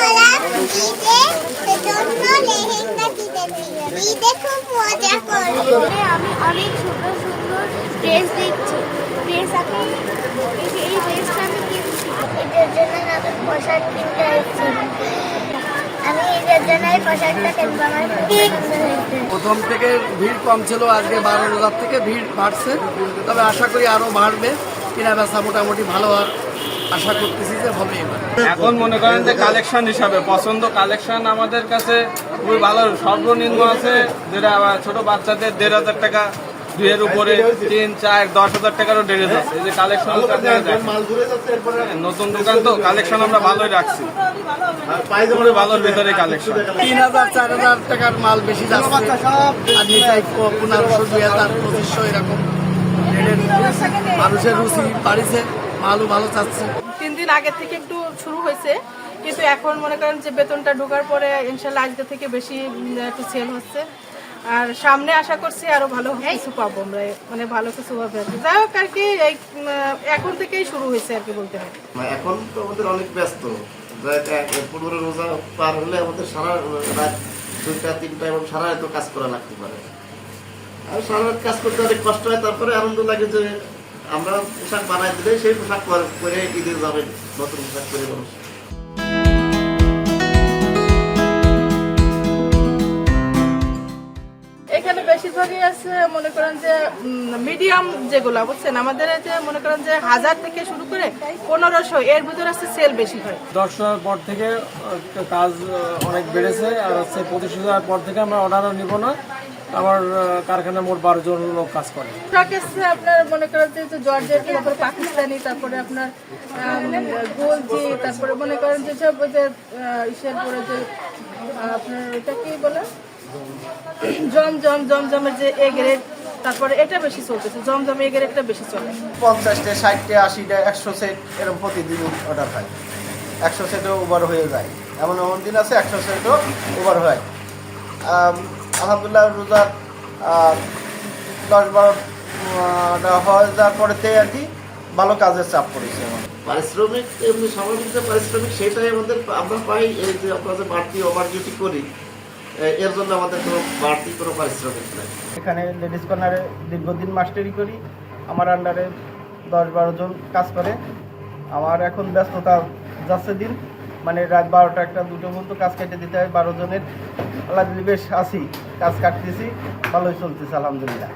হলাম জন্য লেহেঙ্গা কিনেছিলাম। ঈদে খুব মজা করবো। আমি অনেক সুন্দর সুন্দর ড্রেস দেখছি। ড্রেস এখন এই ড্রেসটা আমি কিনছি। ঈদের জন্য নতুন পোশাক কিনতে হচ্ছে। আমি ঈদের জন্য এই পোশাকটা কিনবো। আমার খুব পছন্দ হয়েছে। প্রথম থেকে ভিড় কম ছিল, আজকে 12 থেকে ভিড় বাড়ছে। তবে আশা করি আরো বাড়বে, কিনা বেচা মোটামুটি ভালো আশা করতেছি যে হবে। এখন মনে করেন যে কালেকশন হিসাবে পছন্দ কালেকশন আমাদের কাছে খুবই ভালো। সর্বনিম্ন আছে যেটা ছোট বাচ্চাদের 1,500 টাকা, 2 উপরে 3, 4, 10,000 টাকারও ড্রেস আছে। এই যে কালেকশন নতুন দোকান তো কালেকশন আমরা ভালোই রাখছি, খুবই ভালোর ভিতরে কালেকশন। 3,000 4,000 টাকার মাল বেশি যাচ্ছে, আর নিচে 1500 2000 2500 এরকম মানুষের রুচি বাড়িছে, মালও ভালো চাচ্ছে। 3 দিন আগে থেকে একটু শুরু হয়েছে, কিন্তু এখন মনে করেন যে বেতনটা ঢোকার পরে ইনশাল্লাহ আজকে থেকে বেশি একটু সেল হচ্ছে। আর সামনে আশা করছি আরো ভালো কিছু পাবো আমরা, মানে ভালো কিছু হবে আর কি। যাই হোক আর কি, এই এখন থেকেই শুরু হয়েছে আর কি বলতে হয়। এখন তো আমাদের অনেক ব্যস্ত, 15 রোজা পার হলে আমাদের সারা রাত 2টা 3টা এবং সারা রাত কাজ করা লাগতে পারে। আর সারা রাত কাজ করতে অনেক কষ্ট হয়, তারপরে আনন্দ লাগে যে আমরা পোশাক বানাই দিলে সেই পোশাক পরে ঈদে যাবেন, নতুন পোশাক পরে মানুষ। এখানে বেশিরভাগই আছে মনে করেন যে মিডিয়াম যেগুলো বুঝছেন, আমাদের যে মনে করেন যে 1000 থেকে শুরু করে 1500 এর ভিতরে আছে সেল বেশি হয়। 10টার পর থেকে কাজ অনেক বেড়েছে, আর হচ্ছে 25,000 পর থেকে আমরা অর্ডারও নিব না। আমার কারখানায় মোট 12 জন লোক কাজ করে। আপনার মনে করেন যে জর্জেট, তারপরে পাকিস্তানি, তারপরে আপনার গোলজি, তারপরে মনে করেন যে সব ওই যে ইসের পরে যে আপনার এটা কি বলে জমজমের যে এ গ্রেড, তারপরে এটা বেশি চলতেছে, জমজম এ গ্রেডটা বেশি চলে। 50টা 60টা 80টা 100 সেট এরকম প্রতিদিন অর্ডার হয়। 100 সেটও ওভার হয়ে যায়, এমন এমন দিন আছে 100 সেটও ওভার হয়। আলহামদুলিল্লাহ রোজার 10-12টা হয়ে যাওয়ার পরেতে আর কি ভালো কাজের চাপ পড়েছে। আমার পারিশ্রমিক এমনি সামাজিক যে পারিশ্রমিক সেটাই আমাদের আমরা পাই, এই যে আমরা যে বাড়তি ওভার ডিউটি করি এর জন্য আমাদের কোনো বাড়তি কোনো পারিশ্রমিক নেই। এখানে লেডিস কর্নারে দীর্ঘদিন মাস্টারি করি, আমার আন্ডারে 10-12 জন কাজ করে। আমার এখন ব্যস্ততা যাচ্ছে দিন, মানে রাত 12টা 1টা 2টো পর্যন্ত কাজ কেটে দিতে হয় 12 জনের। আল্লাহ বেশ আছি, কাজ কাটতেছি, ভালোই চলতেছে আলহামদুলিল্লাহ।